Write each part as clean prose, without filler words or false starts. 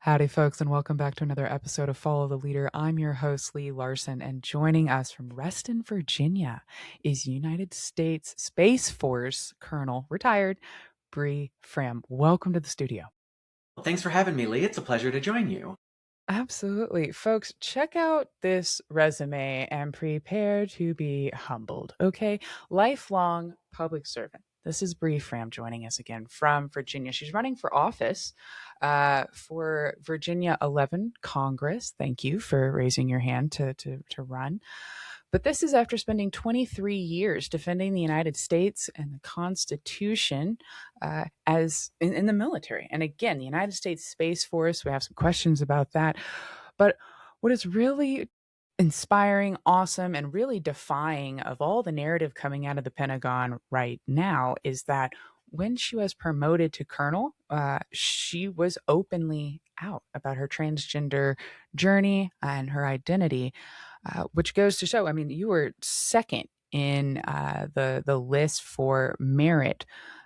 Howdy, folks, and welcome back to another episode of Follow the Leader. I'm your host, Lee Larson, and joining us from Reston, Virginia is United States Space Force Colonel, retired, Bree Fram. Welcome to the studio. Well, thanks for having me, Lee. It's a pleasure to join you. Absolutely. Folks, check out this resume and prepare to be humbled, okay? Lifelong public servant. This is Bree Fram joining us again from Virginia. She's running for office for Virginia 11 Congress. Thank you for raising your hand to run. But this is after spending 23 years defending the United States and the Constitution as in the military. And again, the United States Space Force, we have some questions about that. But what is really inspiring, awesome, and really defying of all the narrative coming out of the Pentagon right now is that when she was promoted to colonel, she was openly out about her transgender journey and her identity, which goes to show. I mean, you were second in the list for merit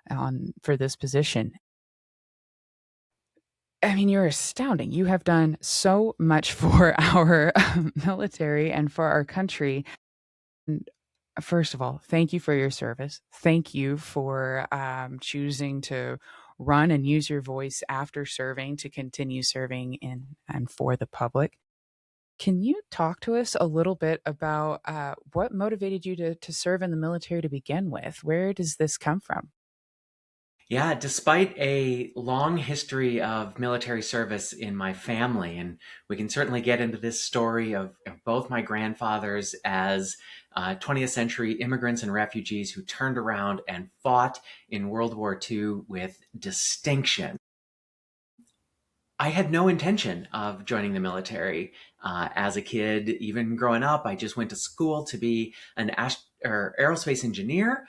on for this position. I mean, you're astounding. You have done so much for our military and for our country. And first of all, thank you for your service. Thank you for choosing to run and use your voice after serving to continue serving in and for the public. Can you talk to us a little bit about what motivated you to serve in the military to begin with? Where does this come from? Yeah, despite a long history of military service in my family, and we can certainly get into this story of both my grandfathers as 20th century immigrants and refugees who turned around and fought in World War II with distinction. I had no intention of joining the military. As a kid, even growing up, I just went to school to be an aerospace engineer,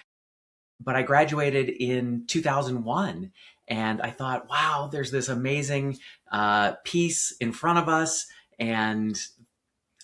but I graduated in 2001 and I thought, wow, there's this amazing piece in front of us and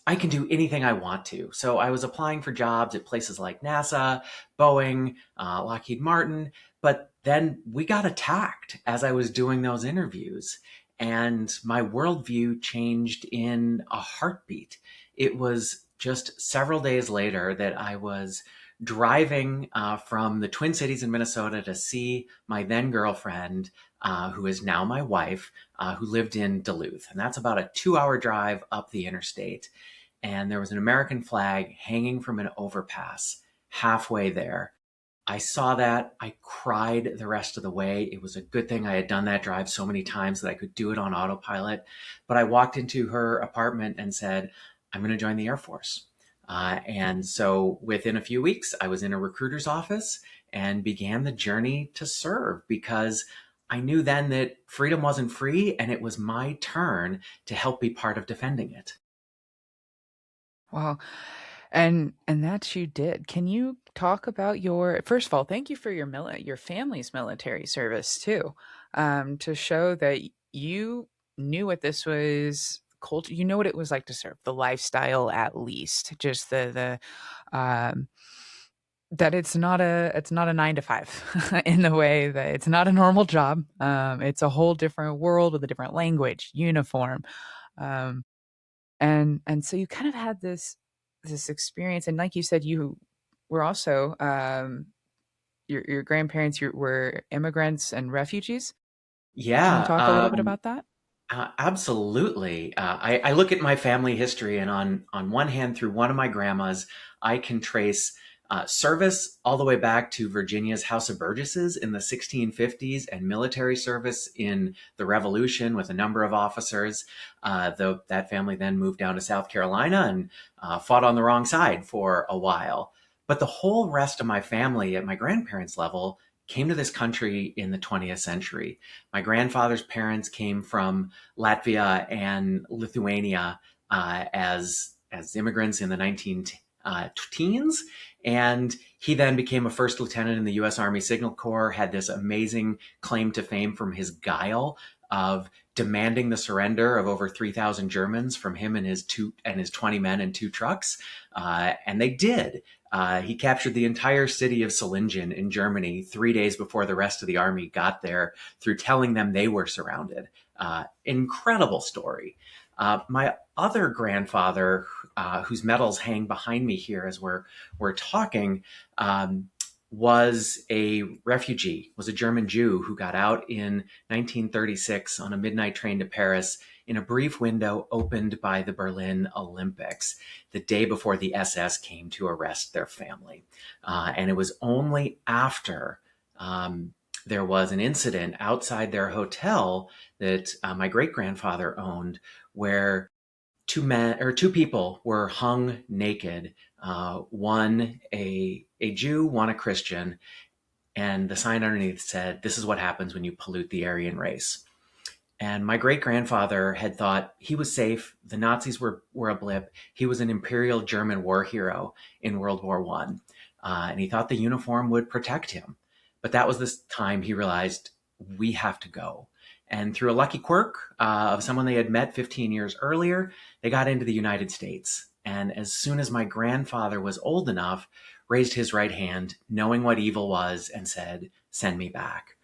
I can do anything I want to. So I was applying for jobs at places like NASA, Boeing, Lockheed Martin, but then we got attacked as I was doing those interviews. And my worldview changed in a heartbeat. It was just several days later that I was driving from the Twin Cities in Minnesota to see my then girlfriend, who is now my wife, who lived in Duluth. And that's about a 2 hour drive up the interstate. And there was an American flag hanging from an overpass halfway there. I saw that. I cried the rest of the way. It was a good thing I had done that drive so many times that I could do it on autopilot. But I walked into her apartment and said, I'm going to join the Air Force. And so within a few weeks, I was in a recruiter's office and began the journey to serve because I knew then that freedom wasn't free and it was my turn to help be part of defending it. Well, and that you did. Can you talk about your first of all, thank you for your family's military service too, to show that you knew what this was culture. You know what it was like to serve, the lifestyle at least, just the that it's not a 9 to 5 in the way that it's not a normal job. It's a whole different world with a different language, uniform. Um, and so you kind of had this experience, and like you said, you were also your grandparents were immigrants and refugees. Can you Yeah, talk a little bit about that? absolutely. I look at my family history, and on one hand, through one of my grandmas, I can trace service all the way back to Virginia's House of Burgesses in the 1650s and military service in the Revolution with a number of officers. Though that family then moved down to South Carolina and fought on the wrong side for a while. But the whole rest of my family at my grandparents' level came to this country in the 20th century. My grandfather's parents came from Latvia and Lithuania as immigrants in the 19 teens. And he then became a first lieutenant in the U.S. Army Signal Corps, had this amazing claim to fame from his guile of demanding the surrender of over 3,000 Germans from him and his 20 men and two trucks. And they did. He captured the entire city of Solingen in Germany 3 days before the rest of the army got there through telling them they were surrounded. Incredible story. My other grandfather, whose medals hang behind me here as we're talking, was a refugee, was a German Jew who got out in 1936 on a midnight train to Paris in a brief window opened by the Berlin Olympics, the day before the SS came to arrest their family. And it was only after there was an incident outside their hotel that my great grandfather owned, where two people were hung naked. One a Jew, one a Christian, and the sign underneath said, "This is what happens when you pollute the Aryan race." And my great grandfather had thought he was safe. The Nazis were a blip. He was an Imperial German war hero in World War One, and he thought the uniform would protect him. But that was this time he realized, we have to go. And through a lucky quirk of someone they had met 15 years earlier, they got into the United States. And as soon as my grandfather was old enough, raised his right hand, knowing what evil was, and said, "Send me back."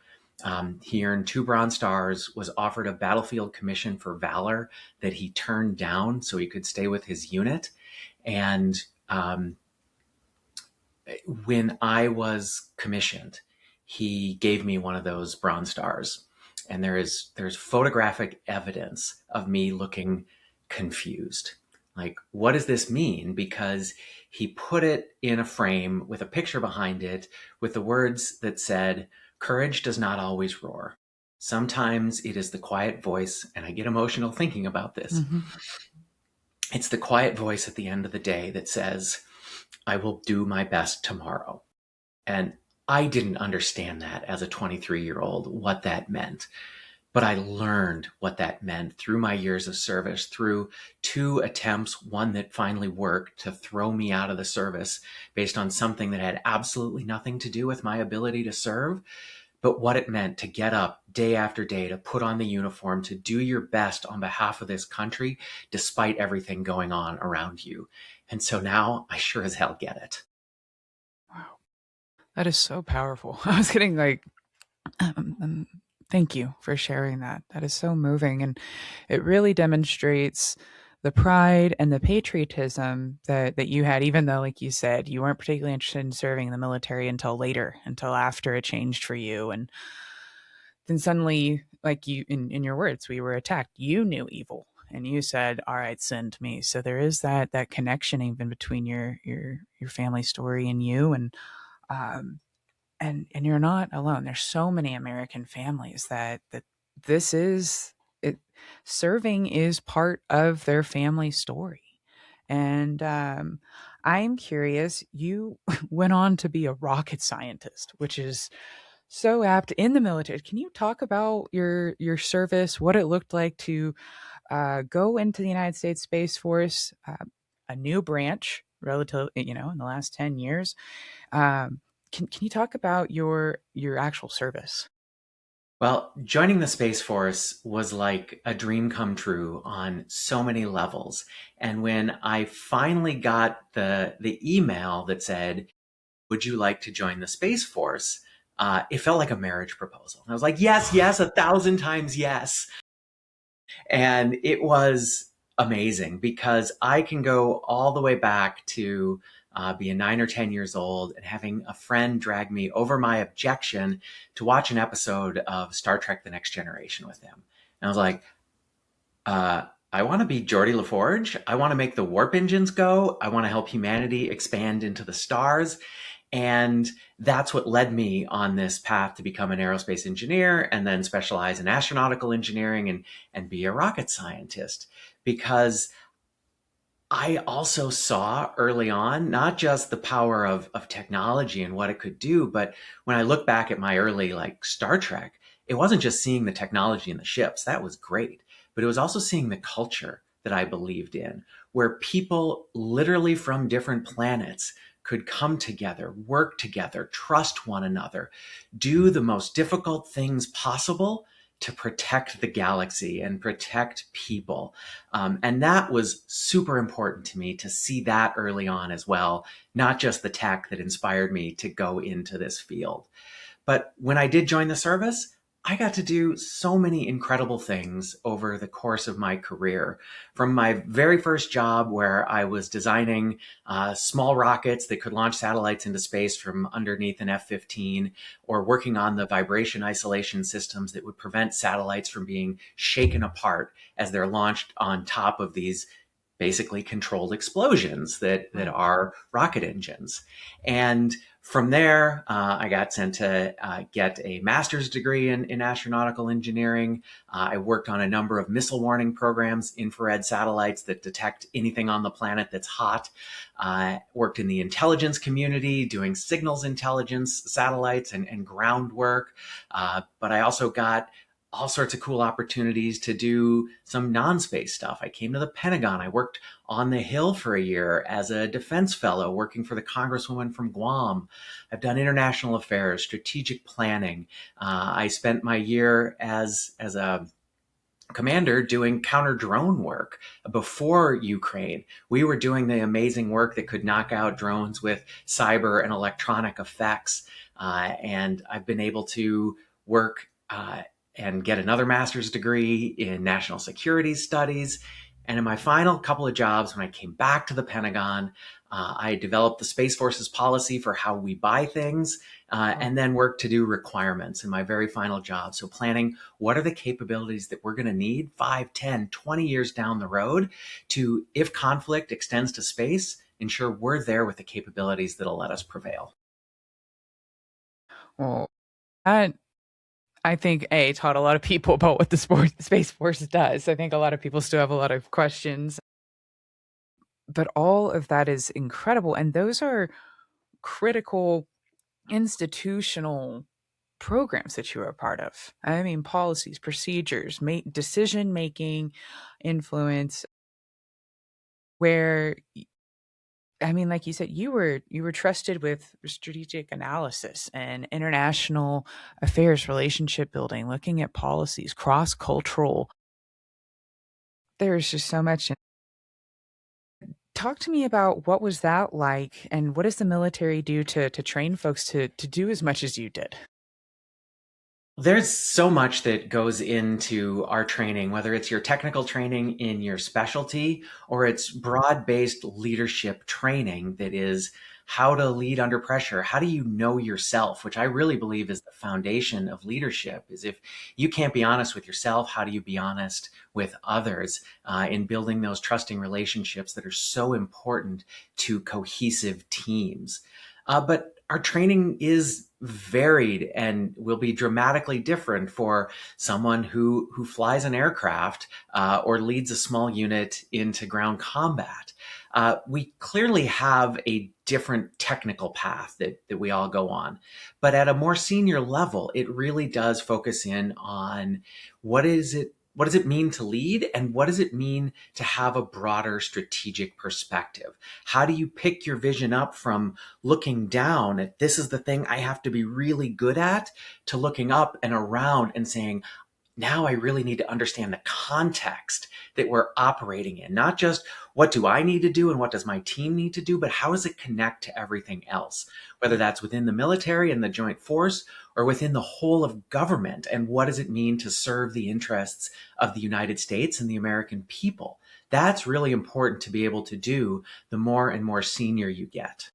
He earned 2 Bronze Stars, was offered a battlefield commission for valor that he turned down so he could stay with his unit. And when I was commissioned, he gave me one of those Bronze Stars. And there's photographic evidence of me looking confused. Like, what does this mean? Because he put it in a frame with a picture behind it with the words that said, "Courage does not always roar. Sometimes it is the quiet voice," and I get emotional thinking about this. Mm-hmm. It's the quiet voice at the end of the day that says, "I will do my best tomorrow." And I didn't understand that as a 23-year-old, what that meant. But I learned what that meant through my years of service, through 2 attempts, one that finally worked, to throw me out of the service based on something that had absolutely nothing to do with my ability to serve, but what it meant to get up day after day, to put on the uniform, to do your best on behalf of this country, despite everything going on around you. And so now I sure as hell get it. Wow. That is so powerful. I was getting like, thank you for sharing that. That is so moving. And it really demonstrates the pride and the patriotism that you had, even though, like you said, you weren't particularly interested in serving in the military until later, until after it changed for you. And then suddenly, like you, in your words, we were attacked. You knew evil. And you said, "All right, send me." So there is that connection even between your family story and you, um, and you're not alone. There's so many American families that this is it. Serving is part of their family story, and I'm curious. You went on to be a rocket scientist, which is so apt in the military. Can you talk about your service, what it looked like to go into the United States Space Force, a new branch, relative, in the last 10 years? Um, can you talk about your actual service? Well, joining the Space Force was like a dream come true on so many levels. And when I finally got the email that said, "Would you like to join the Space Force?" It felt like a marriage proposal. And I was like, "Yes, yes, 1,000 times yes." And it was amazing because I can go all the way back to being 9 or 10 years old and having a friend drag me over my objection to watch an episode of Star Trek: The Next Generation with him. And I was like, I want to be Geordie LaForge. I want to make the warp engines go. I want to help humanity expand into the stars. And that's what led me on this path to become an aerospace engineer and then specialize in astronautical engineering and be a rocket scientist. Because I also saw early on not just the power of technology and what it could do, but when I look back at my early like Star Trek, it wasn't just seeing the technology in the ships. That was great. But it was also seeing the culture that I believed in, where people literally from different planets could come together, work together, trust one another, do the most difficult things possible to protect the galaxy and protect people. And that was super important to me to see that early on as well, not just the tech that inspired me to go into this field. But when I did join the service, I got to do so many incredible things over the course of my career. From my very first job, where I was designing small rockets that could launch satellites into space from underneath an F 15, or working on the vibration isolation systems that would prevent satellites from being shaken apart as they're launched on top of these basically controlled explosions that are rocket engines. And from there, I got sent to get a master's degree in astronautical engineering. I worked on a number of missile warning programs, infrared satellites that detect anything on the planet that's hot. Worked in the intelligence community, doing signals intelligence satellites and groundwork. But I also got all sorts of cool opportunities to do some non-space stuff. I came to the Pentagon. I worked on the Hill for a year as a defense fellow, working for the Congresswoman from Guam. I've done international affairs, strategic planning. I spent my year as a commander doing counter drone work before Ukraine. We were doing the amazing work that could knock out drones with cyber and electronic effects. And I've been able to work and get another master's degree in national security studies. And in my final couple of jobs, when I came back to the Pentagon, I developed the Space Force's policy for how we buy things, and then worked to do requirements in my very final job. So planning what are the capabilities that we're going to need 5, 10, 20 years down the road to, if conflict extends to space, ensure we're there with the capabilities that'll let us prevail. Well, that I think taught a lot of people about what the Space Force does. I think a lot of people still have a lot of questions, but all of that is incredible, and those are critical institutional programs that you are a part of. I mean, policies, procedures, decision making, influence. Where I mean, like you said, you were trusted with strategic analysis and international affairs, relationship building, looking at policies, cross cultural. There's just so much. Talk to me about what was that like, and what does the military do to train folks to do as much as you did? There's so much that goes into our training, whether it's your technical training in your specialty or it's broad based leadership training that is how to lead under pressure. How do you know yourself? Which I really believe is the foundation of leadership. Is if you can't be honest with yourself, how do you be honest with others in building those trusting relationships that are so important to cohesive teams? But our training is varied and will be dramatically different for someone who flies an aircraft or leads a small unit into ground combat. We clearly have a different technical path that we all go on. But at a more senior level, it really does focus in on what does it mean to lead, and what does it mean to have a broader strategic perspective? How do you pick your vision up from looking down at this is the thing I have to be really good at, to looking up and around and saying, now I really need to understand the context that we're operating in. Not just what do I need to do and what does my team need to do, but how does it connect to everything else? Whether that's within the military and the joint force or within the whole of government. And what does it mean to serve the interests of the United States and the American people? That's really important to be able to do the more and more senior you get.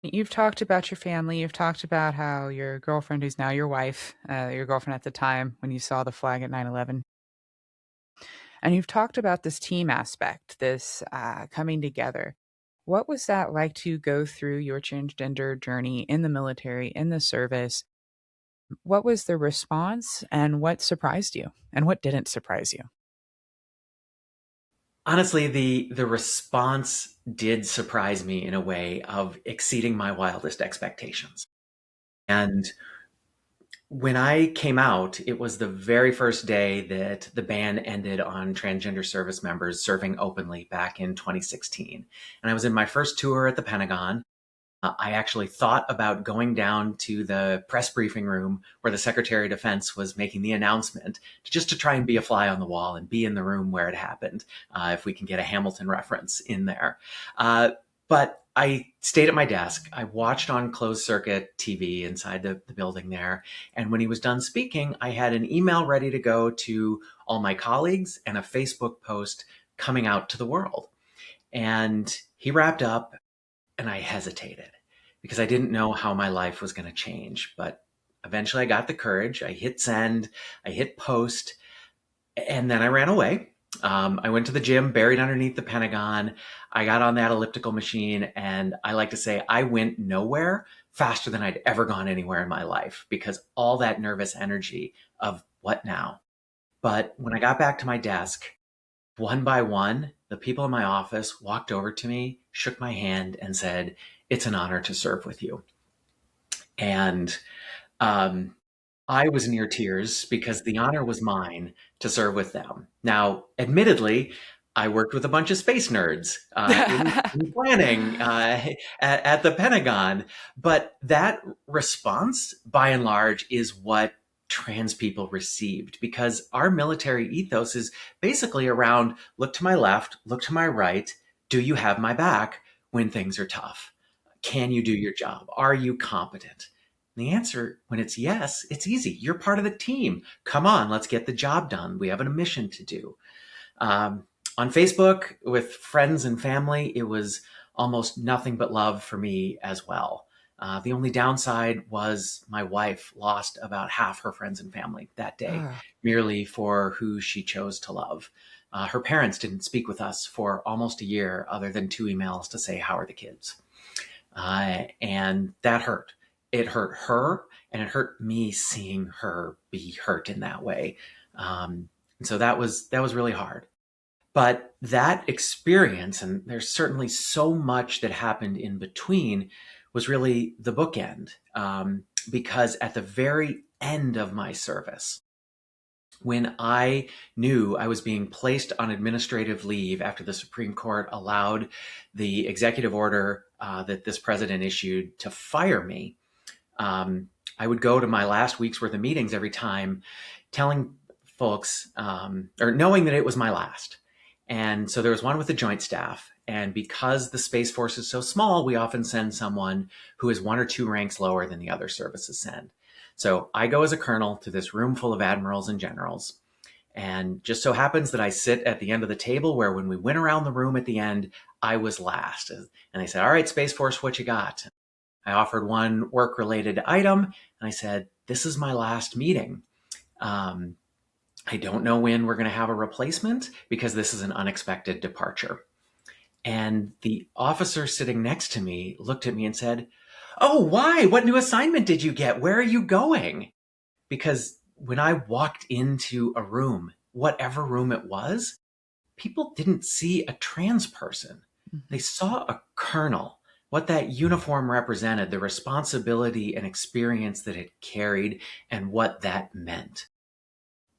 You've talked about your family. You've talked about how your girlfriend, who's now your wife, your girlfriend at the time when you saw the flag at 9/11, and you've talked about this team aspect, this coming together. What was that like to go through your transgender journey in the military, in the service? What was the response, and what surprised you, and what didn't surprise you? Honestly, the response did surprise me in a way of exceeding my wildest expectations. And when I came out, it was the very first day that the ban ended on transgender service members serving openly back in 2016. And I was in my first tour at the Pentagon. I actually thought about going down to the press briefing room where the Secretary of Defense was making the announcement, just to try and be a fly on the wall and be in the room where it happened, if we can get a Hamilton reference in there. But I stayed at my desk. I watched on closed circuit TV inside the building there. And when he was done speaking, I had an email ready to go to all my colleagues and a Facebook post coming out to the world. And he wrapped up, and I hesitated because I didn't know how my life was going to change. But eventually I got the courage. I hit send, I hit post, and then I ran away. I went to the gym buried underneath the Pentagon. I got on that elliptical machine, and I like to say I went nowhere faster than I'd ever gone anywhere in my life because all that nervous energy of what now? But when I got back to my desk, one by one, the people in my office walked over to me, shook my hand, and said, "It's an honor to serve with you." And um, I was near tears because the honor was mine to serve with them. Now, admittedly, I worked with a bunch of space nerds in planning at the Pentagon, but that response, by and large, is what trans people received because our military ethos is basically around look to my left, look to my right. Do you have my back when things are tough? Can you do your job? Are you competent? And the answer, when it's yes, it's easy. You're part of the team. Come on, let's get the job done. We have a mission to do. On Facebook with friends and family, it was almost nothing but love for me as well. The only downside was my wife lost about half her friends and family that day, Ah, merely for who she chose to love. Her parents didn't speak with us for almost a year, other than 2 emails to say, "How are the kids?" And that hurt. It hurt her, and it hurt me seeing her be hurt in that way. And so that was really hard. But that experience, and there's certainly so much that happened in between, was really the bookend. Because at the very end of my service, when I knew I was being placed on administrative leave after the Supreme Court allowed the executive order that this president issued to fire me, I would go to my last week's worth of meetings every time, telling folks or knowing that it was my last. And so there was one with the Joint Staff. And because the Space Force is so small, we often send someone who is one or two ranks lower than the other services send. So I go as a colonel to this room full of admirals and generals. And just so happens that I sit at the end of the table where when we went around the room at the end, I was last. And they said, "All right, Space Force, what you got?" I offered one work related item, and I said, "This is my last meeting. Um, I don't know when we're going to have a replacement because this is an unexpected departure." And the officer sitting next to me looked at me and said, "Oh, why? What new assignment did you get? Where are you going?" Because when I walked into a room, whatever room it was, people didn't see a trans person. They mhm. saw a colonel, what that uniform represented, the responsibility and experience that it carried, and what that meant.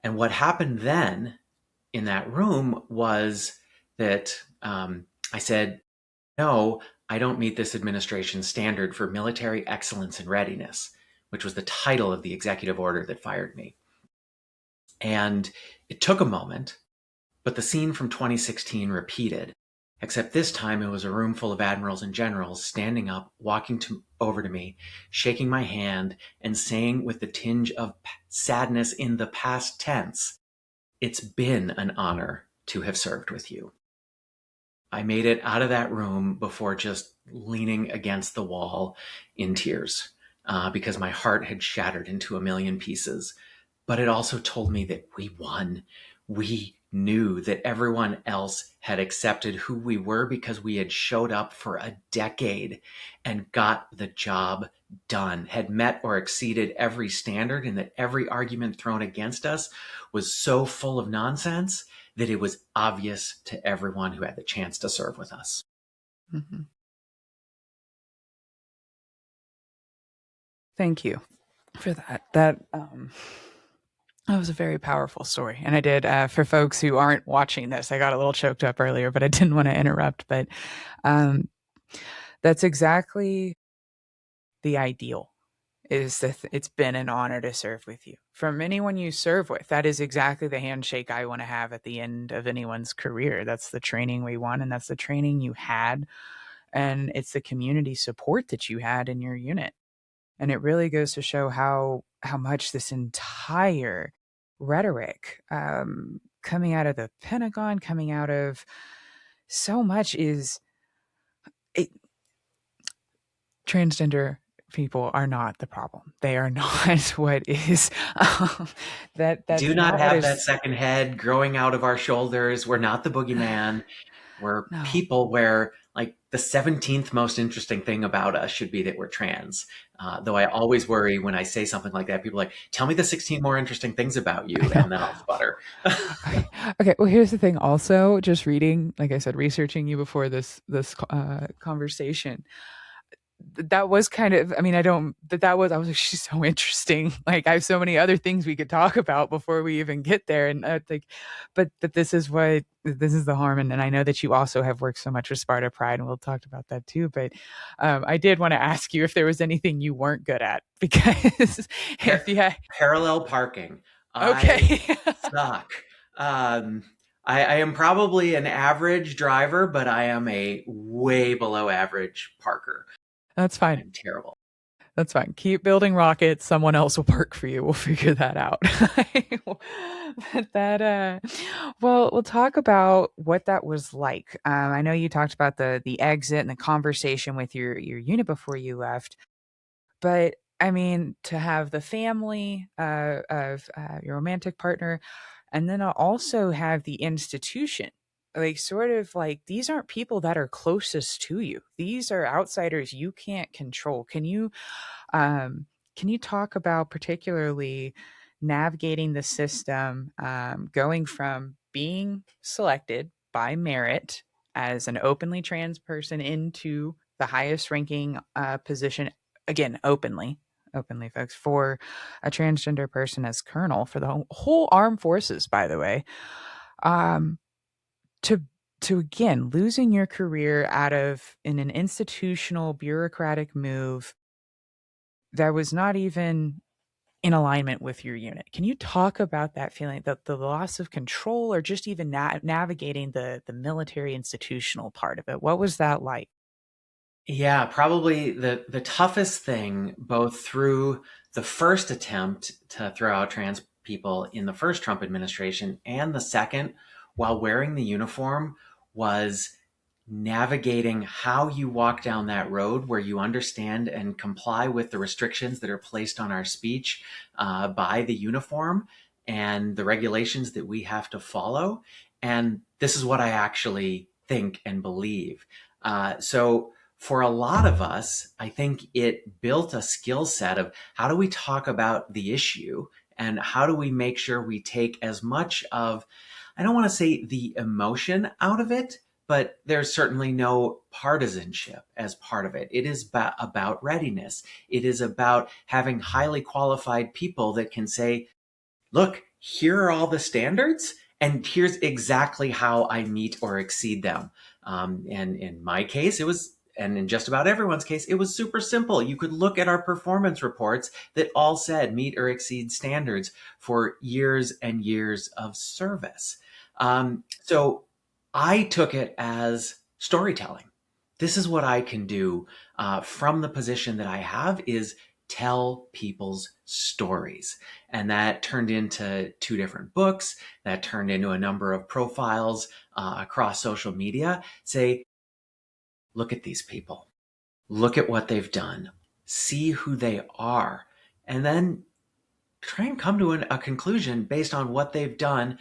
And what happened then in that room was that I said, "No, I don't meet this administration's standard for military excellence and readiness," which was the title of the executive order that fired me. And it took a moment, but the scene from 2016 repeated, except this time it was a room full of admirals and generals standing up, walking over to me, shaking my hand, and saying with the tinge of sadness in the past tense, "It's been an honor to have served with you." I made it out of that room before just leaning against the wall in tears because my heart had shattered into a million pieces. But it also told me that we won. We knew that everyone else had accepted who we were because we had showed up for a decade and got the job done, had met or exceeded every standard, and that every argument thrown against us was so full of nonsense that it was obvious to everyone who had the chance to serve with us. Mhm. Thank you for that. That was a very powerful story. And I did, for folks who aren't watching this, I got a little choked up earlier, but I didn't want to interrupt. But um, that's exactly the ideal is that it's been an honor to serve with you. From anyone you serve with, that is exactly the handshake I want to have at the end of anyone's career. That's the training we want, and that's the training you had, and it's the community support that you had in your unit. And it really goes to show how much this entire rhetoric coming out of the Pentagon, coming out of so much is it, transgender people are not the problem. They are not what is Do that's not not what have that is second head growing out of our shoulders. We're not the boogeyman. We're no. people where, like, the 17th most interesting thing about us should be that we're trans. Though I always worry when I say something like that. People are like, tell me the 16 more interesting things about I you, know. and then I'll sputter. Okay. Okay. Well, here's the thing. Also, just reading, like I said, researching you before this conversation, that was kind of, I mean, I don't that was I was like, she's so interesting. Like, I have so many other things we could talk about before we even get there. And like, but this is the harm. And I know that you also have worked so much with Sparta Pride, and we'll talk about that too. But I did want to ask you if there was anything you weren't good at, because Par- if you had, Parallel parking. I okay. suck. Um, I am probably an average driver, but I am a way below average parker. That's fine. I'm terrible. That's fine. Keep building rockets. Someone else will work for you. We'll figure that out. But well, we'll talk about what that was like. I know you talked about the exit and the conversation with your unit before you left, but I mean, to have the family of your romantic partner, and then I'll also have the institution. Like, sort of like, these aren't people that are closest to you. These are outsiders you can't control. Um, can you talk about particularly navigating the system, going from being selected by merit as an openly trans person into the highest ranking position, again, openly, folks, for a transgender person as colonel for the whole armed forces, by the way, um, to again losing your career out of in an institutional bureaucratic move that was not even in alignment with your unit. Can you talk about that feeling, the loss of control, or just even navigating the military institutional part of it? What was that like? Yeah, probably the toughest thing, both through the first attempt to throw out trans people in the first Trump administration and the second while wearing the uniform, was navigating how you walk down that road where you understand and comply with the restrictions that are placed on our speech by the uniform and the regulations that we have to follow. And this is what I actually think and believe. So for a lot of us, I think it built a skill set of how do we talk about the issue and how do we make sure we take as much of, I don't want to say the emotion out of it, but there's certainly no partisanship as part of it. It is about readiness. It is about having highly qualified people that can say, look, here are all the standards, and here's exactly how I meet or exceed them. And in my case, it was, and in just about everyone's case, it was super simple. You could look at our performance reports that all said meet or exceed standards for years and years of service. So I took it as storytelling. This is what I can do from the position that I have, is tell people's stories. And that turned into 2 different books, that turned into a number of profiles across social media. Say, look at these people, look at what they've done, see who they are, and then try and come to a conclusion based on what they've done,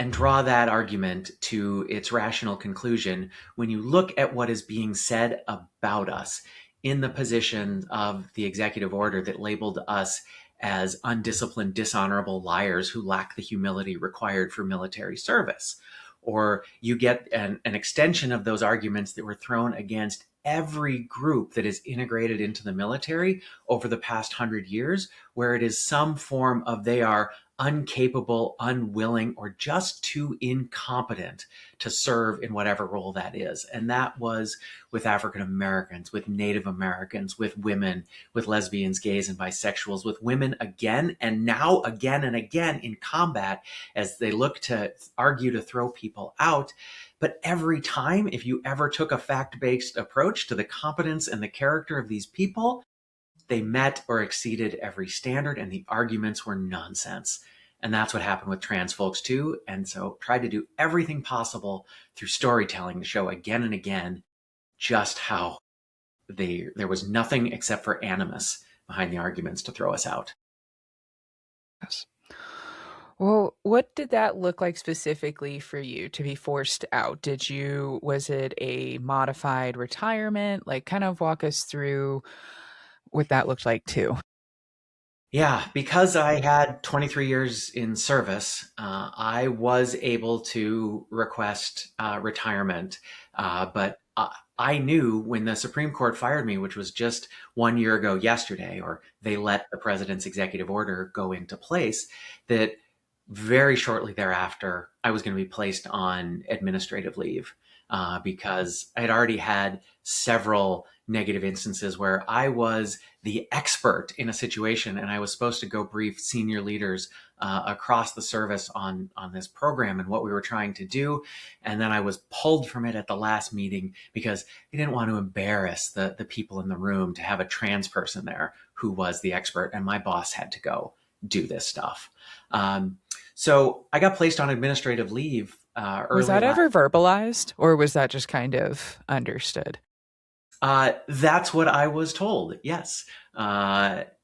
and draw that argument to its rational conclusion when you look at what is being said about us in the position of the executive order that labeled us as undisciplined, dishonorable liars who lack the humility required for military service. Or you get an extension of those arguments that were thrown against every group that is integrated into the military over the past 100 years, where it is some form of they are incapable, unwilling, or just too incompetent to serve in whatever role that is. And that was with African Americans, with Native Americans, with women, with lesbians, gays, and bisexuals, with women again, and now again and again in combat as they look to argue to throw people out. But every time, if you ever took a fact based approach to the competence and the character of these people, they met or exceeded every standard, and the arguments were nonsense. And that's what happened with trans folks too. And so tried to do everything possible through storytelling to show again and again just how there was nothing except for animus behind the arguments to throw us out. Yes. Well, what did that look like specifically for you to be forced out? Was it a modified retirement? Like, kind of walk us through what that looked like too. Yeah, because I had 23 years in service, I was able to request retirement. But I knew when the Supreme Court fired me, which was just 1 year ago yesterday, or they let the president's executive order go into place, that very shortly thereafter, I was going to be placed on administrative leave because I had already had several negative instances where I was the expert in a situation and I was supposed to go brief senior leaders across the service on this program and what we were trying to do. And then I was pulled from it at the last meeting because they didn't want to embarrass the people in the room to have a trans person there who was the expert. And my boss had to go do this stuff. So I got placed on administrative leave Was early that last. ever verbalized, or was that just kind of understood? That's what I was told. Yes, that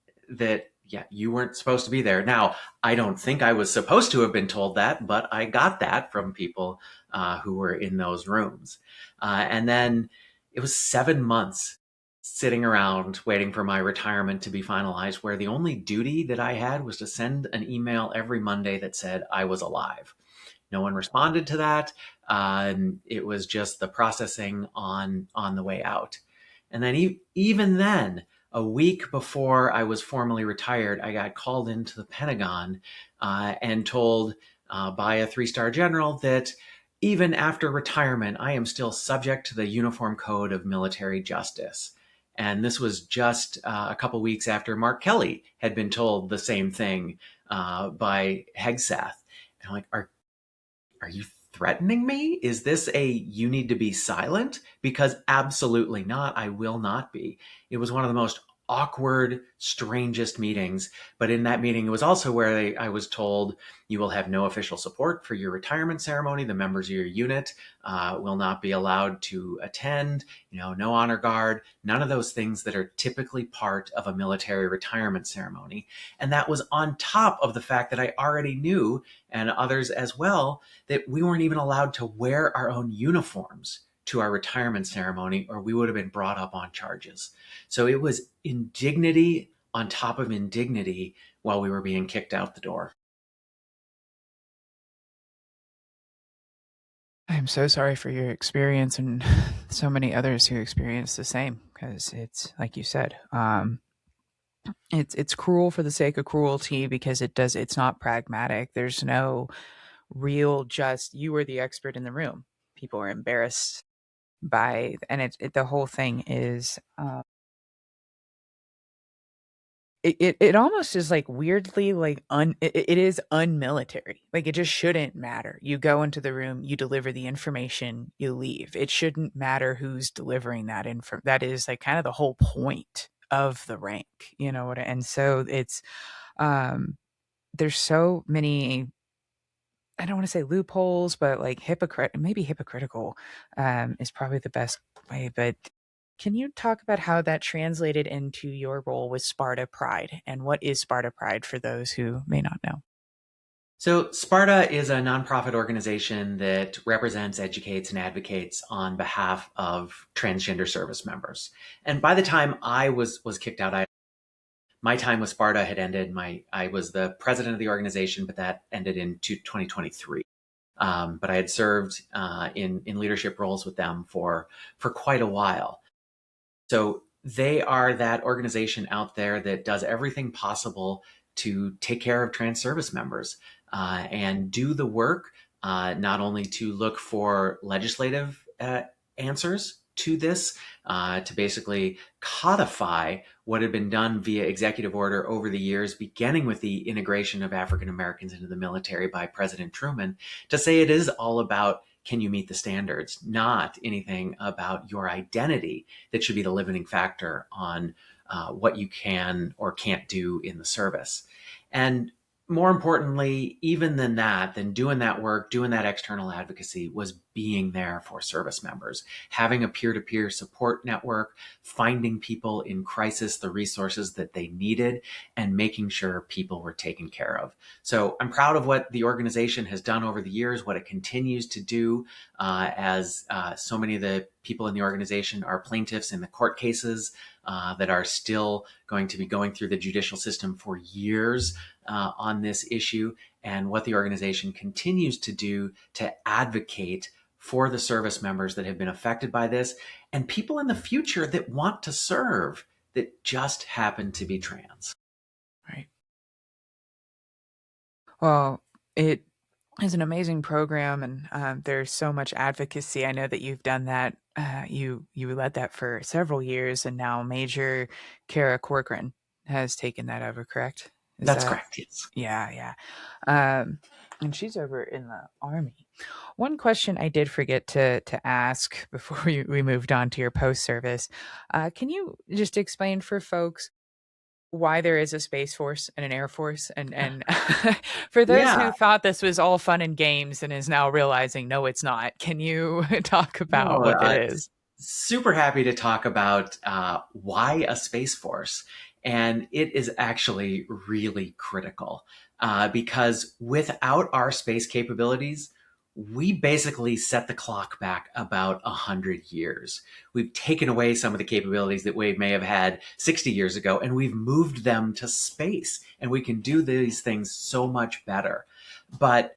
yeah, you weren't supposed to be there. Now I don't think I was supposed to have been told that, but I got that from people who were in those rooms. And then it was 7 months sitting around waiting for my retirement to be finalized, where the only duty that I had was to send an email every Monday that said I was alive. No one responded to that. It was just the processing on the way out. And then even then, a week before I was formally retired, I got called into the Pentagon and told by a three-star general that even after retirement, I am still subject to the Uniform Code of Military Justice. And this was just a couple weeks after Mark Kelly had been told the same thing by Hegseth. And I'm like, are you threatening me? Is this a you need to be silent? Because absolutely not. I will not be. It was one of the most awkward, strangest meetings. But in that meeting, it was also where I was told you will have no official support for your retirement ceremony. The members of your unit will not be allowed to attend, no honor guard, none of those things that are typically part of a military retirement ceremony. And that was on top of the fact that I already knew, and others as well, that we weren't even allowed to wear our own uniforms to our retirement ceremony, or we would have been brought up on charges. So it was indignity on top of indignity while we were being kicked out the door. I'm so sorry for your experience and so many others who experience the same, because it's like you said, it's cruel for the sake of cruelty, because it's not pragmatic. There's no real just you were the expert in the room. People are embarrassed by, and the whole thing is it almost is like weirdly like it is unmilitary. Like, it just shouldn't matter. You go into the room, you deliver the information, you leave. It shouldn't matter who's delivering that info. That is like kind of the whole point of the rank, and so it's there's so many, I don't want to say loopholes, but like maybe hypocritical is probably the best way. But can you talk about how that translated into your role with Sparta Pride, and what is Sparta Pride for those who may not know? So, Sparta is a nonprofit organization that represents, educates, and advocates on behalf of transgender service members. And by the time I was kicked out, my time with Sparta had ended. I was the president of the organization, but that ended in 2023. But I had served in leadership roles with them for quite a while. So they are that organization out there that does everything possible to take care of trans service members and do the work, not only to look for legislative answers to this, to basically codify what had been done via executive order over the years, beginning with the integration of African Americans into the military by President Truman, to say it is all about can you meet the standards, not anything about your identity that should be the limiting factor on what you can or can't do in the service. And more importantly, even than that, than doing that work, doing that external advocacy, was being there for service members, having a peer to peer support network, finding people in crisis the resources that they needed, and making sure people were taken care of. So I'm proud of what the organization has done over the years, what it continues to do, as so many of the people in the organization are plaintiffs in the court cases that are still going to be going through the judicial system for years on this issue, and what the organization continues to do to advocate for the service members that have been affected by this and people in the future that want to serve that just happen to be trans. Right. Well, it is an amazing program, and there's so much advocacy. I know that you've done that. You led that for several years, and now Major Kara Corcoran has taken that over. Correct? Is That's that? correct, yes. Yeah, yeah. And she's over in the army. One question I did forget to ask before we moved on to your post service. Can you just explain for folks why there is a space force and an air force, and for those Yeah. who thought this was all fun and games and is now realizing no it's not, can you talk about No, what it is? super happy to talk about why a space force. And it is actually really critical because without our space capabilities, we basically set the clock back about 100 years. We've taken away some of the capabilities that we may have had 60 years ago, and we've moved them to space. And we can do these things so much better. But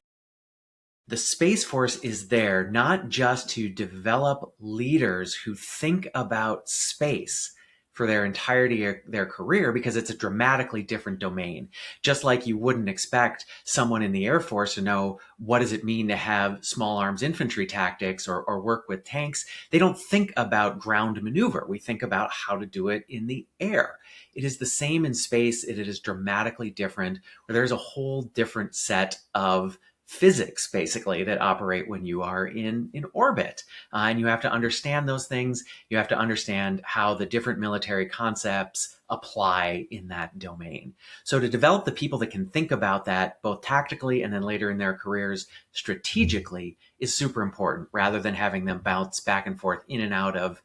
the Space Force is there not just to develop leaders who think about space for their entirety of their career, because it's a dramatically different domain. Just like you wouldn't expect someone in the Air Force to know what does it mean to have small arms infantry tactics or work with tanks. They don't think about ground maneuver. We think about how to do it in the air. It is the same in space. It is dramatically different, where there's a whole different set of physics basically that operate when you are in orbit, and you have to understand those things. You have to understand how the different military concepts apply in that domain. So to develop the people that can think about that both tactically and then later in their careers strategically is super important, rather than having them bounce back and forth in and out of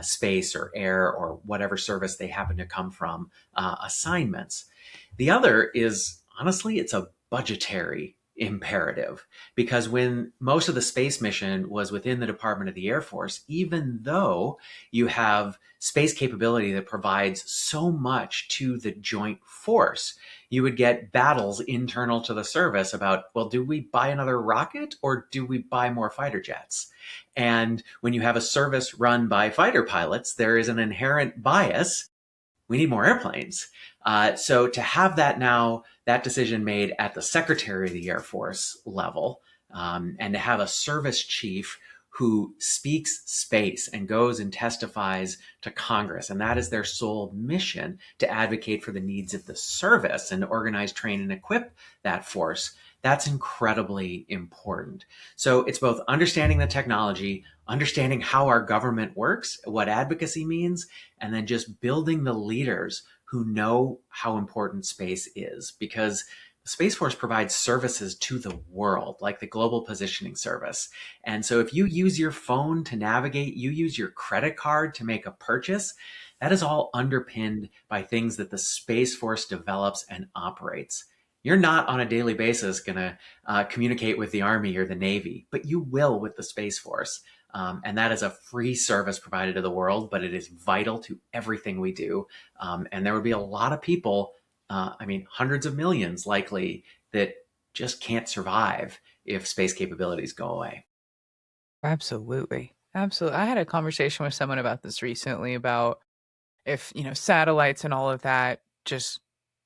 space or air or whatever service they happen to come from, assignments. The other is, honestly, it's a budgetary imperative, because when most of the space mission was within the Department of the Air Force, even though you have space capability that provides so much to the joint force, you would get battles internal to the service about, well, do we buy another rocket or do we buy more fighter jets? And when you have a service run by fighter pilots, there is an inherent bias. We need more airplanes. So to have that now, that decision made at the Secretary of the Air Force level, and to have a service chief who speaks space and goes and testifies to Congress, and that is their sole mission, to advocate for the needs of the service and to organize, train, and equip that force. That's incredibly important. So it's both understanding the technology, understanding how our government works, what advocacy means, and then just building the leaders who know how important space is, because the Space Force provides services to the world, like the Global Positioning Service. And so if you use your phone to navigate, you use your credit card to make a purchase, that is all underpinned by things that the Space Force develops and operates. You're not on a daily basis going to communicate with the Army or the Navy, but you will with the Space Force. And that is a free service provided to the world, but it is vital to everything we do. And there would be a lot of people, hundreds of millions likely, that just can't survive if space capabilities go away. Absolutely. Absolutely. I had a conversation with someone about this recently, about if, satellites and all of that just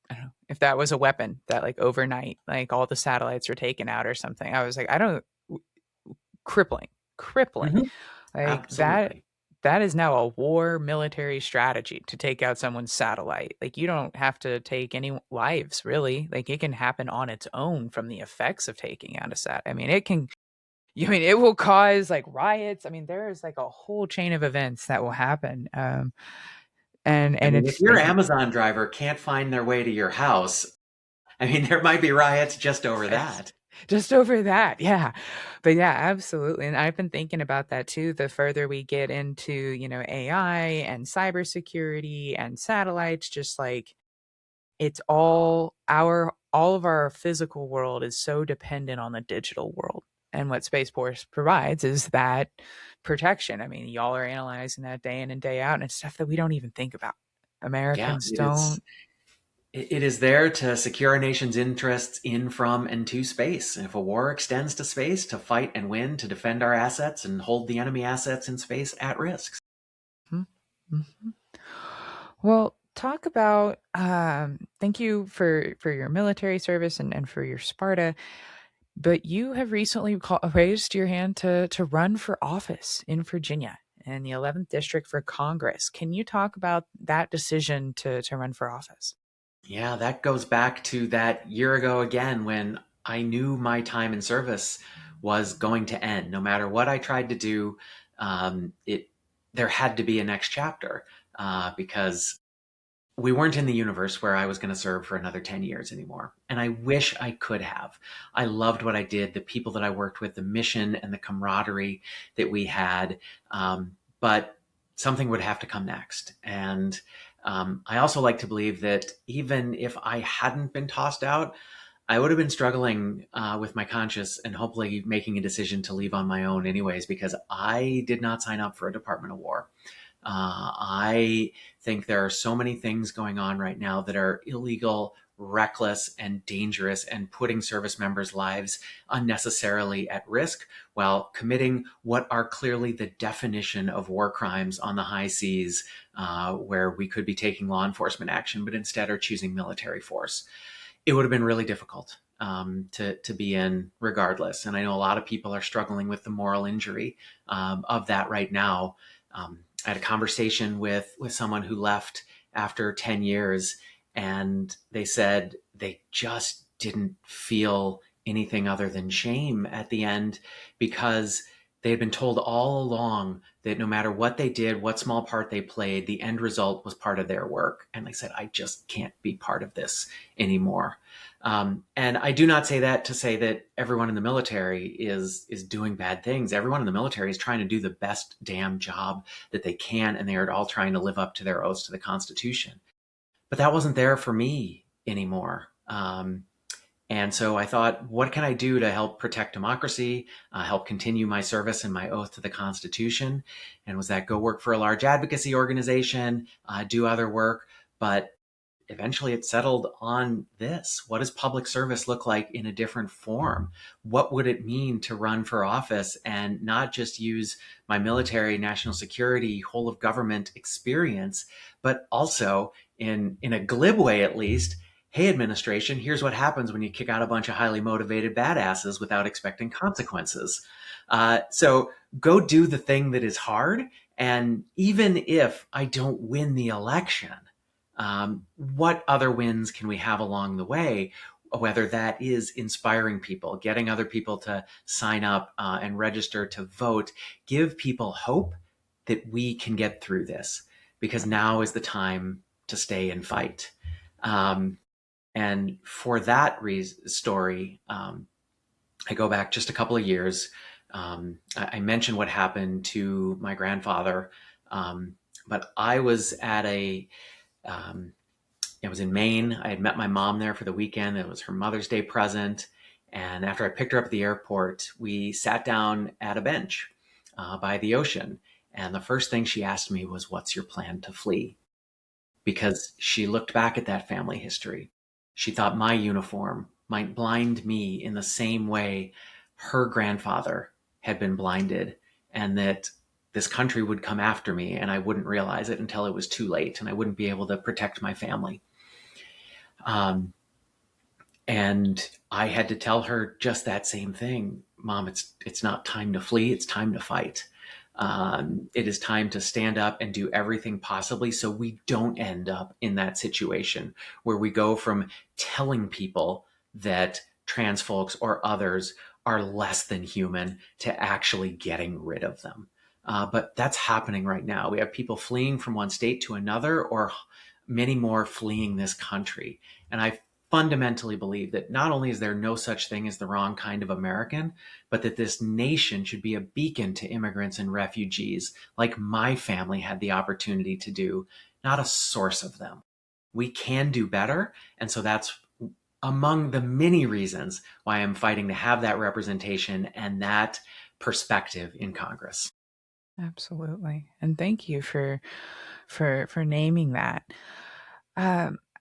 I don't know if that was a weapon that like overnight, like all the satellites were taken out or something. I was like, I don't crippling, crippling. Mhm. Like Absolutely. that is now a war military strategy to take out someone's satellite. Like you don't have to take any lives really. Like it can happen on its own from the effects of taking out a sat. I mean, it can I mean it will cause like riots. I mean, there is like a whole chain of events that will happen. I And mean, if it's your like Amazon driver can't find their way to your house, I mean, there might be riots just over Yes. that. Just over that, yeah. But yeah, absolutely, and I've been thinking about that too, the further we get into, AI and cybersecurity and satellites, just like it's all of our physical world is so dependent on the digital world. And what Space Force provides is that protection. I mean, y'all are analyzing that day in and day out, and it's stuff that we don't even think about. Yeah, Americans it is. don't. It is there to secure our nation's interests in, from, and to space. And if a war extends to space, to fight and win, to defend our assets and hold the enemy assets in space at risk. Mhm. Well, talk about thank you for your military service and for your Sparta, but you have recently raised your hand to run for office in Virginia in the 11th district for Congress. Can you talk about that decision to run for office? Yeah, that goes back to that year ago again when I knew my time in service was going to end. No matter what I tried to do, it there had to be a next chapter because we weren't in the universe where I was going to serve for another 10 years anymore. And I wish I could have. I loved what I did, the people that I worked with, the mission and the camaraderie that we had. But something would have to come next. And I also like to believe that even if I hadn't been tossed out, I would have been struggling with my conscience and hopefully making a decision to leave on my own, anyways, because I did not sign up for a Department of War. I think there are so many things going on right now that are illegal, reckless, and dangerous, and putting service members' lives unnecessarily at risk while committing what are clearly the definition of war crimes on the high seas, where we could be taking law enforcement action, but instead are choosing military force. It would have been really difficult to be in regardless. And I know a lot of people are struggling with the moral injury of that right now. I had a conversation with someone who left after 10 years, and they said they just didn't feel anything other than shame at the end because they had been told all along that no matter what they did, what small part they played, the end result was part of their work. And they said, I just can't be part of this anymore. And I do not say that to say that everyone in the military is doing bad things. Everyone in the military is trying to do the best damn job that they can, and they are all trying to live up to their oaths to the Constitution. But that wasn't there for me anymore. And so I thought, what can I do to help protect democracy, help continue my service and my oath to the Constitution? And was that go work for a large advocacy organization, do other work? But eventually it settled on this. What does public service look like in a different form? What would it mean to run for office and not just use my military, national security, whole of government experience, but also in a glib way at least, hey, administration, here's what happens when you kick out a bunch of highly motivated badasses without expecting consequences. So go do the thing that is hard. And even if I don't win the election, what other wins can we have along the way? Whether that is inspiring people, getting other people to sign up and register to vote, give people hope that we can get through this because now is the time to stay and fight. Um, and for that story, I go back just a couple of years. I mentioned what happened to my grandfather, but I was at um, it was in Maine. I had met my mom there for the weekend. It was her Mother's Day present. And after I picked her up at the airport, we sat down at a bench by the ocean. And the first thing she asked me was, what's your plan to flee? Because she looked back at that family history. She thought my uniform might blind me in the same way her grandfather had been blinded, and that this country would come after me and I wouldn't realize it until it was too late and I wouldn't be able to protect my family. Um, and I had to tell her just that same thing. Mom, it's not time to flee, it's time to fight. It is time to stand up and do everything possibly so we don't end up in that situation where we go from telling people that trans folks or others are less than human to actually getting rid of them. But that's happening right now. We have people fleeing from one state to another, or many more fleeing this country. And I fundamentally believe that not only is there no such thing as the wrong kind of American, but that this nation should be a beacon to immigrants and refugees, like my family had the opportunity to do, not a source of them. We can do better. And so that's among the many reasons why I'm fighting to have that representation and that perspective in Congress. Absolutely. And thank you for naming that.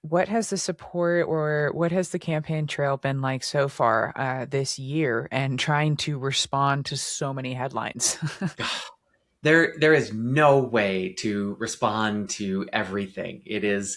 What has the support or what has the campaign trail been like so far this year and trying to respond to so many headlines? There is no way to respond to everything. It is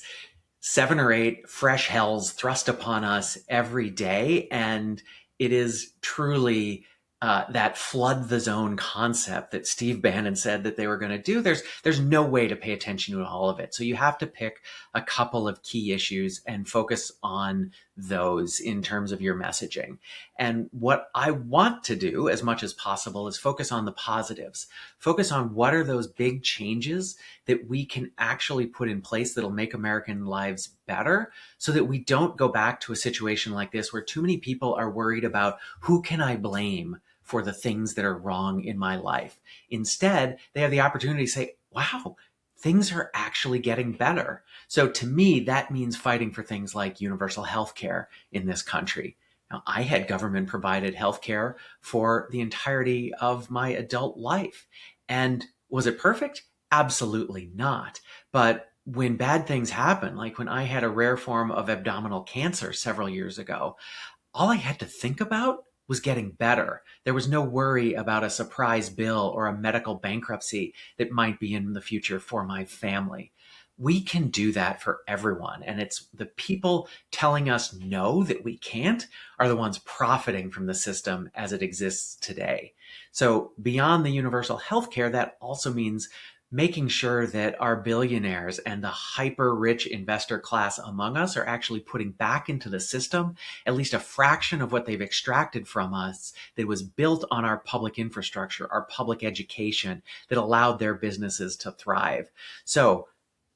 7 or 8 fresh hells thrust upon us every day. And it is truly that flood the zone concept that Steve Bannon said that they were going to do. There's no way to pay attention to all of it. So you have to pick a couple of key issues and focus on those in terms of your messaging. And what I want to do as much as possible is focus on the positives. Focus on what are those big changes that we can actually put in place that'll make American lives better so that we don't go back to a situation like this where too many people are worried about who can I blame for the things that are wrong in my life. Instead, they have the opportunity to say, wow, things are actually getting better. So to me, that means fighting for things like universal health care in this country. Now, I had government provided health care for the entirety of my adult life. And was it perfect? Absolutely not. But when bad things happen, like when I had a rare form of abdominal cancer several years ago, all I had to think about was getting better. There was no worry about a surprise bill or a medical bankruptcy that might be in the future for my family. We can do that for everyone. And it's the people telling us no, that we can't, are the ones profiting from the system as it exists today. So beyond the universal health care, that also means making sure that our billionaires and the hyper rich investor class among us are actually putting back into the system at least a fraction of what they've extracted from us that was built on our public infrastructure, our public education that allowed their businesses to thrive. So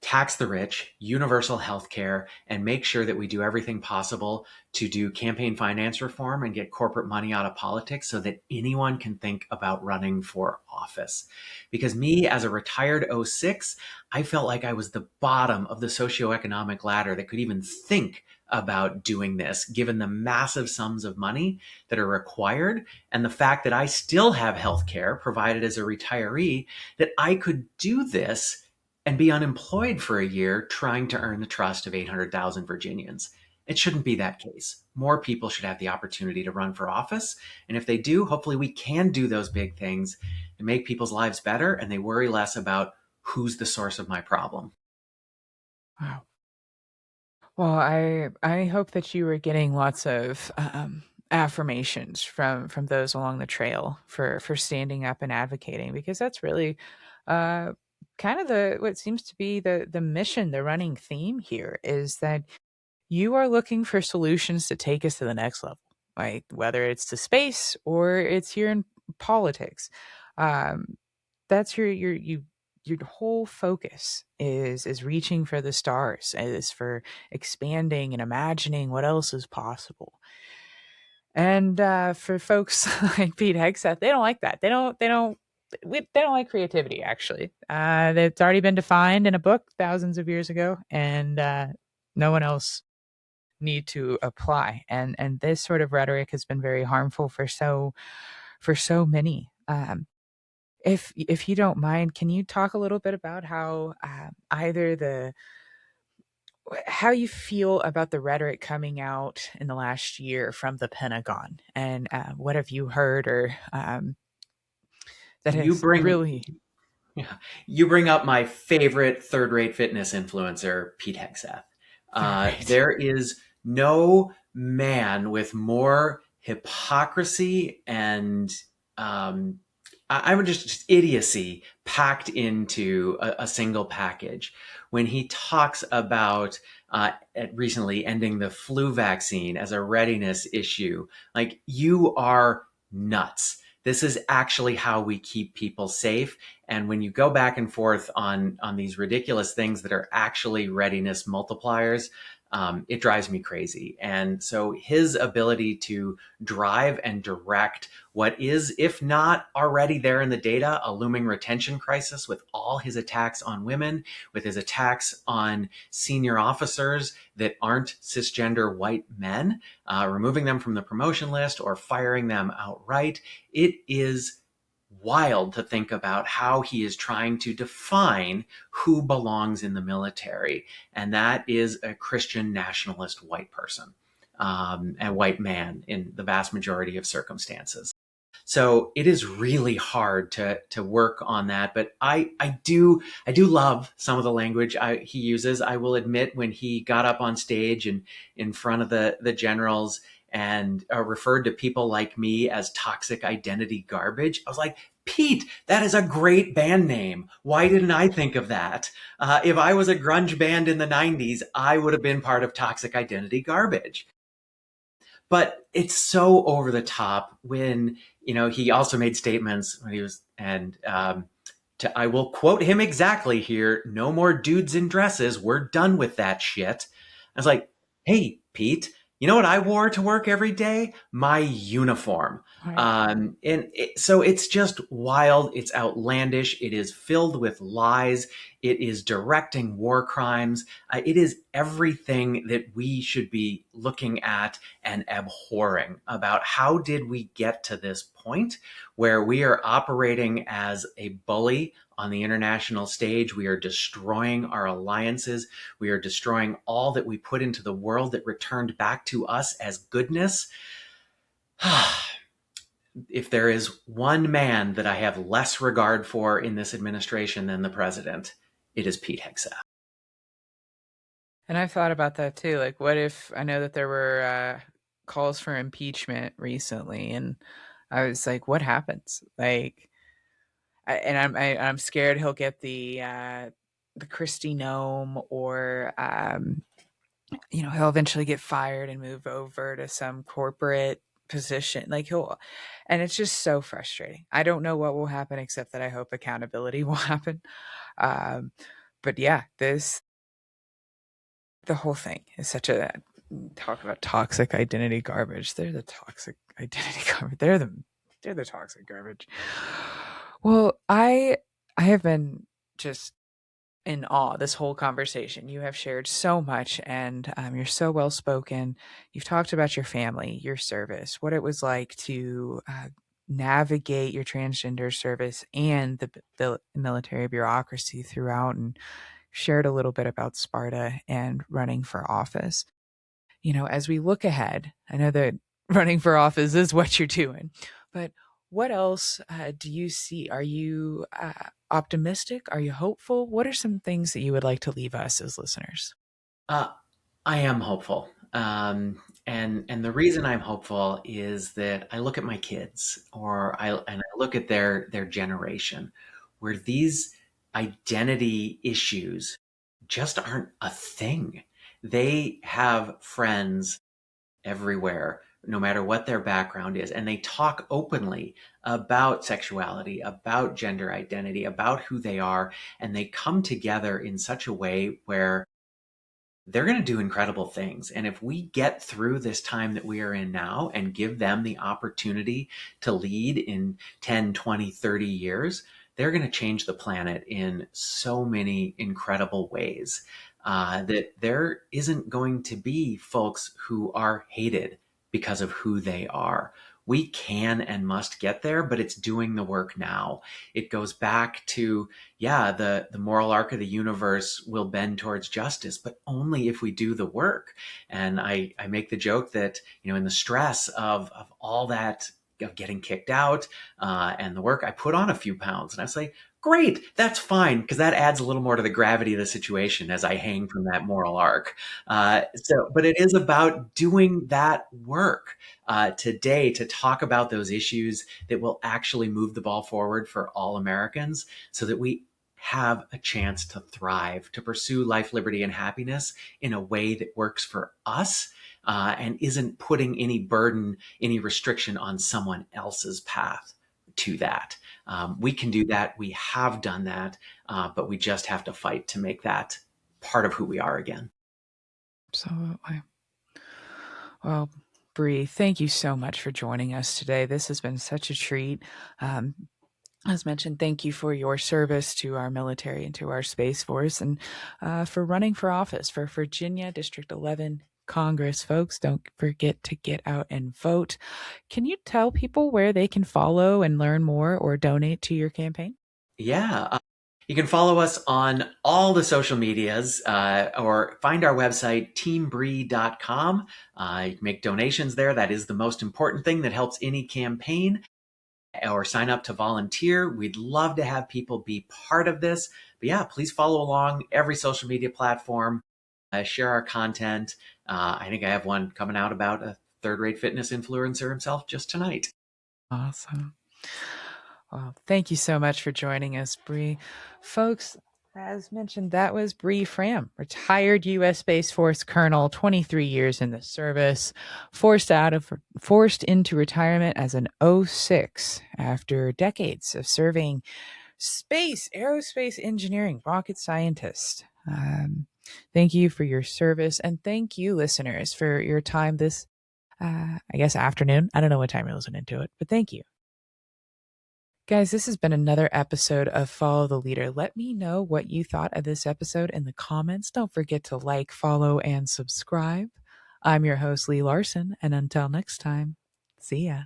tax the rich, universal health care, and make sure that we do everything possible to do campaign finance reform and get corporate money out of politics so that anyone can think about running for office. Because me, as a retired '06, I felt like I was the bottom of the socioeconomic ladder that could even think about doing this, given the massive sums of money that are required and the fact that I still have health care provided as a retiree, that I could do this and be unemployed for a year trying to earn the trust of 800,000 Virginians. It shouldn't be that case. More people should have the opportunity to run for office. And if they do, hopefully we can do those big things and make people's lives better and they worry less about who's the source of my problem. Wow. Well, I hope that you were getting lots of affirmations from those along the trail for standing up and advocating because that's really uh, kind of the what seems to be the mission, the running theme here is that you are looking for solutions to take us to the next level, like whether it's to space or it's here in politics. Um, that's your whole focus is reaching for the stars, is for expanding and imagining what else is possible. And for folks like Pete Hegseth, they don't like that. They don't like creativity. Actually, it's already been defined in a book thousands of years ago, and no one else need to apply. And this sort of rhetoric has been very harmful for so many. If you don't mind, can you talk a little bit about how either the how you feel about the rhetoric coming out in the last year from the Pentagon, and what have you heard or that You has bring really Yeah. You bring up my favorite third rate fitness influencer, Pete Hegseth. Right. There is no man with more hypocrisy and um, I would just idiocy packed into a single package. When he talks about recently ending the flu vaccine as a readiness issue, like, you are nuts. This is actually how we keep people safe. And when you go back and forth on these ridiculous things that are actually readiness multipliers, it drives me crazy. And so his ability to drive and direct what is, if not already there in the data, a looming retention crisis with all his attacks on women, with his attacks on senior officers that aren't cisgender white men, removing them from the promotion list or firing them outright. It is wild to think about how he is trying to define who belongs in the military. And that is a Christian nationalist white person, a white man in the vast majority of circumstances. So it is really hard to work on that. But I do love some of the language he uses. I will admit, when he got up on stage and in front of the generals and referred to people like me as toxic identity garbage, I was like, Pete, that is a great band name. Why didn't I think of that? If I was a grunge band in the 90s, I would have been part of Toxic Identity Garbage. But it's so over the top when, he also made statements when he was, and I will quote him exactly here: no more dudes in dresses. We're done with that shit. I was like, hey, Pete, you know what I wore to work every day? My uniform. Right. So it's just wild. It's outlandish. It is filled with lies. It is directing war crimes. It is everything that we should be looking at and abhorring about how did we get to this point where we are operating as a bully on the international stage. We are destroying our alliances. We are destroying all that we put into the world that returned back to us as goodness. If there is one man that I have less regard for in this administration than the president, it is Pete Hegseth. And I've thought about that too. Like, what if I know that there were calls for impeachment recently, and I was like, what happens? Like, I'm scared he'll get the Christie Nome, or he'll eventually get fired and move over to some corporate position. Like, and it's just so frustrating. I don't know what will happen, except that I hope accountability will happen. Um, but yeah, the whole thing is such a talk about toxic identity garbage. They're the toxic identity garbage. They're the toxic garbage. Well, I have been just in awe this whole conversation. You have shared so much, and you're so well spoken. You've talked about your family, your service, what it was like to navigate your transgender service and the military bureaucracy throughout, and shared a little bit about Sparta and running for office. As we look ahead, I know that running for office is what you're doing, but what else do you see? Are you optimistic? Are you hopeful? What are some things that you would like to leave us as listeners? Uh, I am hopeful. And the reason I'm hopeful is that I look at my kids, and I look at their generation, where these identity issues just aren't a thing. They have friends everywhere, no matter what their background is, and they talk openly about sexuality, about gender identity, about who they are, and they come together in such a way where they're going to do incredible things. And if we get through this time that we are in now and give them the opportunity to lead in 10, 20, 30 years, they're going to change the planet in so many incredible ways, that there isn't going to be folks who are hated because of who they are. We can and must get there, but it's doing the work now. It goes back to, yeah, the moral arc of the universe will bend towards justice, but only if we do the work. And I make the joke that, in the stress of all that, of getting kicked out, and the work, I put on a few pounds. And I say, Great, that's fine, because that adds a little more to the gravity of the situation as I hang from that moral arc. But it is about doing that work today to talk about those issues that will actually move the ball forward for all Americans so that we have a chance to thrive, to pursue life, liberty, and happiness in a way that works for us and isn't putting any burden, any restriction on someone else's path to that. We can do that. We have done that, but we just have to fight to make that part of who we are again. Absolutely. Well, Bree, thank you so much for joining us today. This has been such a treat. Um, as mentioned, thank you for your service to our military and to our Space Force and for running for office for Virginia District 11 Congress. Folks, don't forget to get out and vote. Can you tell people where they can follow and learn more or donate to your campaign? Yeah. You can follow us on all the social medias or find our website, teambree.com. You can make donations there. That is the most important thing that helps any campaign, or sign up to volunteer. We'd love to have people be part of this. But yeah, please follow along every social media platform, share our content. I think I have one coming out about a third rate fitness influencer himself just tonight. Awesome. Well, thank you so much for joining us, Bree. Folks, as mentioned, that was Bree Fram, retired U.S. Space Force colonel, 23 years in the service, forced into retirement as an '06 after decades of serving space, aerospace engineering, rocket scientist. Thank you for your service, and thank you, listeners, for your time this, I guess, afternoon. I don't know what time you're listening to it, but thank you. Guys, this has been another episode of Follow the Leader. Let me know what you thought of this episode in the comments. Don't forget to like, follow, and subscribe. I'm your host, Lee Larson, and until next time, see ya.